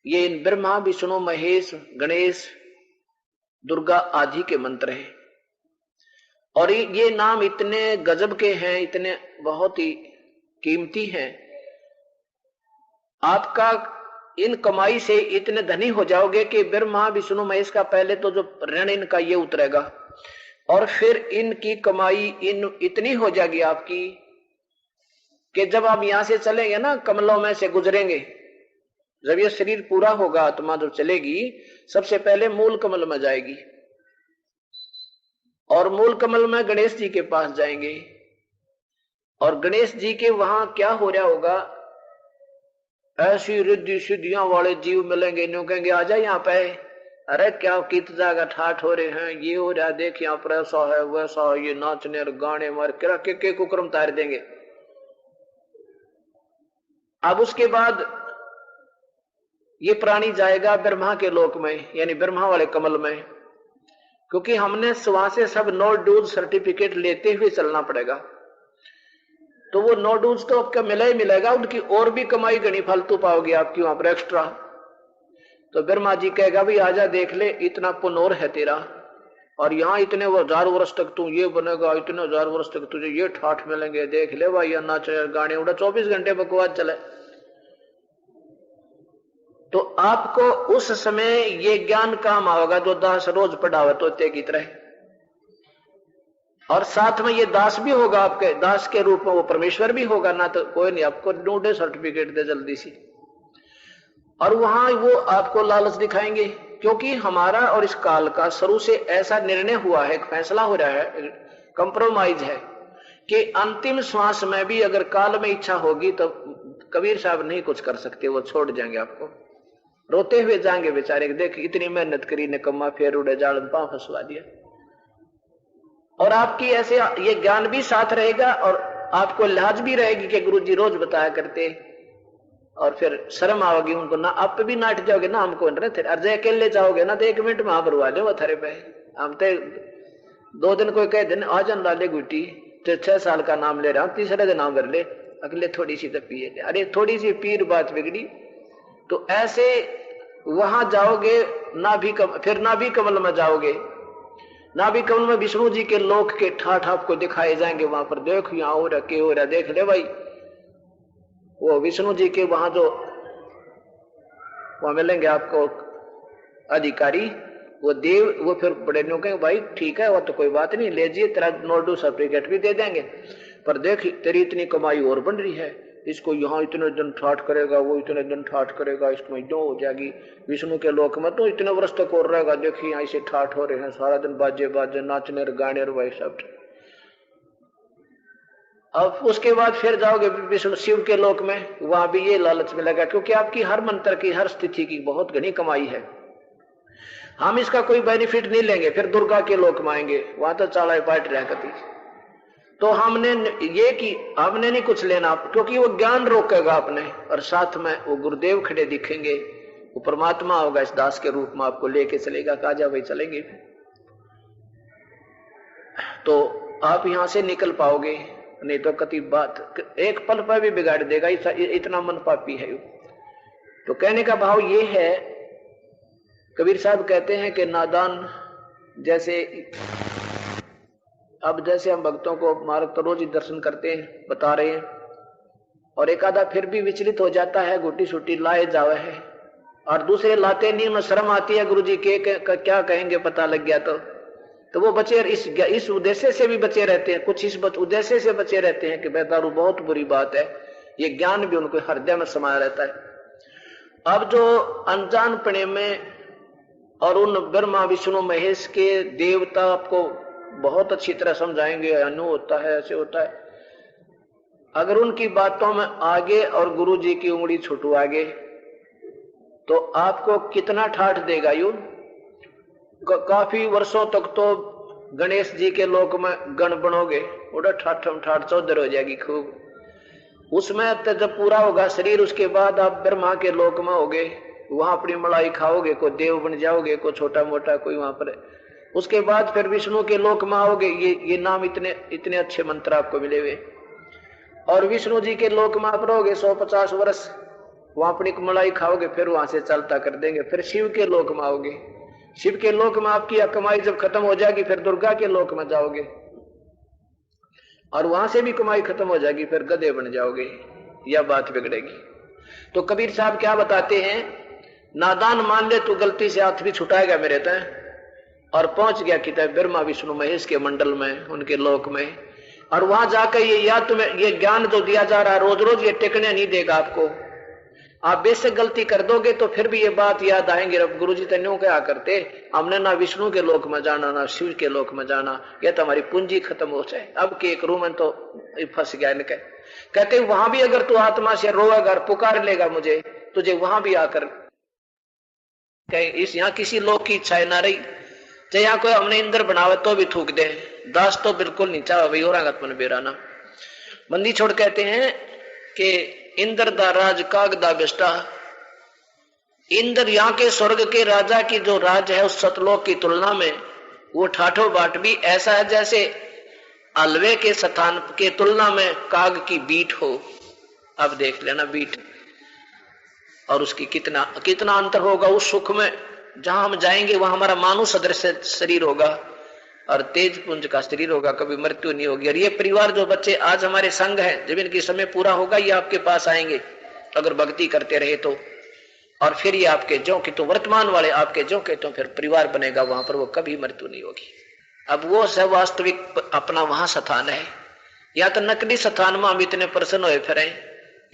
ये ब्रह्मा विष्णु महेश गणेश दुर्गा आदि के मंत्र हैं। और ये नाम इतने गजब के हैं, इतने बहुत ही कीमती हैं। आपका इन कमाई से इतने धनी हो जाओगे कि ब्रह्मा विष्णु महेश का पहले तो जो ऋण इनका ये उतरेगा, और फिर इनकी कमाई इतनी हो जाएगी आपकी कि जब आप यहां से चलेंगे ना, कमलों में से गुजरेंगे, जब ये शरीर पूरा होगा, आत्मा जब चलेगी, सबसे पहले मूल कमल में जाएगी, और मूल कमल में गणेश जी के पास जाएंगे। और गणेश जी के वहां क्या हो रहा होगा, ऐसी रिद्धि सिद्धियां वाले जीव मिलेंगे, न्यू कहेंगे आ जाए यहाँ पे, अरे क्या कित जाएगा, ठाठ हो रहे हैं, ये हो रहा, देख यहाँ पर ऐसा है वैसा है, ये नाचने और गाने मार के कुक्रम तार देंगे। अब उसके बाद ये प्राणी जाएगा ब्रह्मा के लोक में, यानी ब्रह्मा वाले कमल में, क्योंकि हमने वहां से सब नो ड्यूज सर्टिफिकेट लेते हुए चलना पड़ेगा। तो वो नो ड्यूज तो आपका मिला ही मिलेगा, उनकी और भी कमाई घनी फालतू पाओगे आपकी वहां पर एक्स्ट्रा। तो ब्रह्मा जी कहेगा भाई आजा देख ले, इतना पुनोर है तेरा, और यहाँ इतने 1000 वर्ष तक तू ये बनेगा, इतने 1000 वर्ष तक तुझे ये ठाठ मिलेंगे, देख ले भाई, या नाच गाने उड़ा 24 घंटे बकवास चले। तो आपको उस समय ये ज्ञान काम आएगा जो दास रोज पढ़ावे तोते की तरह, और साथ में ये दास भी होगा, आपके दास के रूप में वो परमेश्वर भी होगा ना, तो कोई नहीं आपको ढूंढे सर्टिफिकेट दे जल्दी सी। और वहां वो आपको लालच दिखाएंगे, क्योंकि हमारा और इस काल का शुरू से ऐसा निर्णय हुआ है, फैसला हो रहा है, कंप्रोमाइज है कि अंतिम श्वास में भी अगर काल में इच्छा होगी तो कबीर साहब नहीं कुछ कर सकते, वो छोड़ जाएंगे आपको, रोते हुए जाएंगे बेचारे, देख इतनी मेहनत करी निकम्मा, फिर उड़े जाल में पांव फंसवा दिया। और आपकी ऐसे ये ज्ञान भी साथ रहेगा, और आपको लिहाज भी रहेगी कि गुरुजी रोज बताया करते, और फिर शर्म आओगी उनको ना, आप भी नाट जाओगे ना, हमको अर्जय अकेले जाओगे ना तो 1 मिनट में भरवा दे वो थारे पे। हम तो 2 दिन कोई कह दिन आ जान डाले गुटी, तो 6 साल का नाम ले रहा हूं, तीसरे दिन नाम भर ले, अगले थोड़ी सी तो पिए, अरे थोड़ी सी पीर बात बिगड़ी। तो ऐसे वहां जाओगे ना भी फिर ना भी कमल में जाओगे, ना भी कमल में विष्णु जी के लोक के ठाठ आपको दिखाए जाएंगे, वहां पर देख यहाँ हो रहा, के हो रहा, देख ले भाई। वो विष्णु जी के वहां जो वहां मिलेंगे आपको अधिकारी, वो देव, वो फिर बड़े नो कहेंगे भाई ठीक है वो तो कोई बात नहीं, ले जाइए तेरा नोडू सर्टिफिकेट भी दे देंगे, पर देख तेरी इतनी कमाई और बन रही है, इसको यहाँ इतने दिन ठाठ करेगा, वो इतने दिन ठाठ करेगा, इसको दो हो जाएगी, विष्णु के लोक में तो इतने वर्ष तक और रहेगा, देखिए यहाँ से ठाठ हो रहे हैं, सारा दिन बाजे बाजे नाचने और गाने और वही सब। अब उसके बाद फिर जाओगे विष्णु शिव के लोक में, वहां भी ये लालच मिलेगा, क्योंकि आपकी हर मंत्र की हर स्थिति की बहुत घनी कमाई है, हम इसका कोई बेनिफिट नहीं लेंगे। फिर दुर्गा के लोक में आएंगे, वहां तो चाला पाट रहा कभी, तो हमने ये कि हमने नहीं कुछ लेना, क्योंकि वो ज्ञान रोकेगा आपने, और साथ में वो गुरुदेव खड़े दिखेंगे, वो परमात्मा होगा इस दास के रूप में, आपको लेके चलेगा, काजा भाई चलेंगे, तो आप यहां से निकल पाओगे, नहीं तो कति बात एक पल पर भी बिगाड़ देगा, इतना मन पापी है। तो कहने का भाव ये है, कबीर साहब कहते हैं कि नादान जैसे, अब जैसे हम भक्तों को मार्ग तो रोज ही दर्शन करते हैं, बता रहे हैं, और एक आधा फिर भी विचलित हो जाता है, गुटी सुटी लाए जावे है, और दूसरे लाते नहीं, में शर्म आती है, गुरुजी के क्या कहेंगे पता लग गया तो वो बचे इस उद्देश्य से भी बचे रहते हैं, कुछ इस उद्देश्य से बचे रहते हैं कि बेदारू बहुत बुरी बात है, ये ज्ञान भी उनको हृदय में समाया रहता है। अब जो अनजानपने में और उन ब्रह्मा विष्णु महेश के देवता आपको बहुत अच्छी तरह समझाएंगे, अनु होता है, ऐसे होता है, अगर उनकी बातों में आगे और गुरु जी की उंगली छुटवागे तो आपको कितना ठाठ देगा यू। काफी वर्षों तक तो गणेश जी के लोक में गण बनोगे, उड़ा ठाठम ठाठ चौधर हो जाएगी खूब, उसमें तो जब पूरा होगा शरीर, उसके बाद आप ब्रह्मा के लोक में होगे, वहां अपनी मलाई खाओगे, कोई देव बन जाओगे, कोई छोटा मोटा कोई वहां पर, उसके बाद फिर विष्णु के लोक में आओगे, ये नाम इतने अच्छे मंत्र आपको मिले हुए, और विष्णु जी के लोक में आप रहोगे 150 वर्ष, वहां अपनी कमाई खाओगे, फिर वहां से चलता कर देंगे, फिर शिव के लोक में आओगे। शिव के लोक में आपकी कमाई जब खत्म हो जाएगी फिर दुर्गा के लोक में जाओगे, और वहां से भी कमाई खत्म हो जाएगी, फिर गधे बन जाओगे, यह बात बिगड़ेगी। तो कबीर साहब क्या बताते हैं, नादान मान ले तू गलती से हाथ भी छुटाएगा मेरे तय, और पहुंच गया किताब ब्रह्मा विष्णु महेश के मंडल में, उनके लोक में, और वहां जाकर ये याद तुम्हें ये ज्ञान जो दिया जा रहा है रोज रोज ये टिकने नहीं देगा आपको। आप बेशक गलती कर दोगे तो फिर भी ये बात याद आएंगे, रब गुरुजी तन्यों क्या करते, हमने ना विष्णु के लोक में जाना ना शिव के लोक में जाना, यह तो हमारी पूंजी खत्म हो जाए। अब के एक रूम में तो फंस गया इनके। कहते वहां भी अगर तू आत्मा से रोएगा और पुकार लेगा मुझे, तुझे वहां भी आकर इस यहाँ किसी लोक की इच्छा ना रही, चाहे यहाँ कोई हमने इंद्र बनावे तो भी थूक दे, दास तो बिल्कुल नहीं चाह भाई औरंगत बेराना। बंदी छोड़ कहते हैं कि इंद्र दा राज काग दा बेस्टा, इंद्र यहाँ के स्वर्ग के राजा की जो राज है उस सतलोक की तुलना में वो ठाठो बाट भी ऐसा है जैसे अलवे के स्थान के तुलना में काग की बीट हो। अब देख लेना बीट, और उसकी कितना कितना अंतर होगा उस सुख में। जहां हम जाएंगे वहां हमारा मानव सदृश शरीर होगा और तेज पुंज का शरीर होगा, कभी मृत्यु नहीं होगी। और ये परिवार जो बच्चे आज हमारे संग हैं, जब इनकी समय पूरा होगा ये आपके पास आएंगे अगर भक्ति करते रहे तो, और फिर ये आपके जो कि तो वर्तमान वाले आपके जो के तो फिर परिवार बनेगा, वहां पर वो कभी मृत्यु नहीं होगी। अब वो सब वास्तविक अपना वहां स्थान है, या तो नकली स्थान में हम इतने प्रसन्न हुए फिर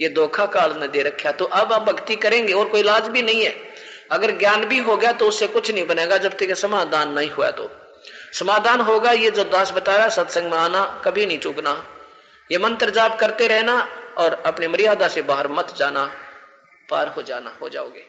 ये धोखा काल ने दे रखा। तो अब आप भक्ति करेंगे और कोई इलाज भी नहीं है। अगर ज्ञान भी हो गया तो उससे कुछ नहीं बनेगा जब तक समाधान नहीं हुआ। तो समाधान होगा ये जो दास बताया, सत्संग में आना, कभी नहीं चूकना, ये मंत्र जाप करते रहना और अपनी मर्यादा से बाहर मत जाना, पार हो जाना, हो जाओगे।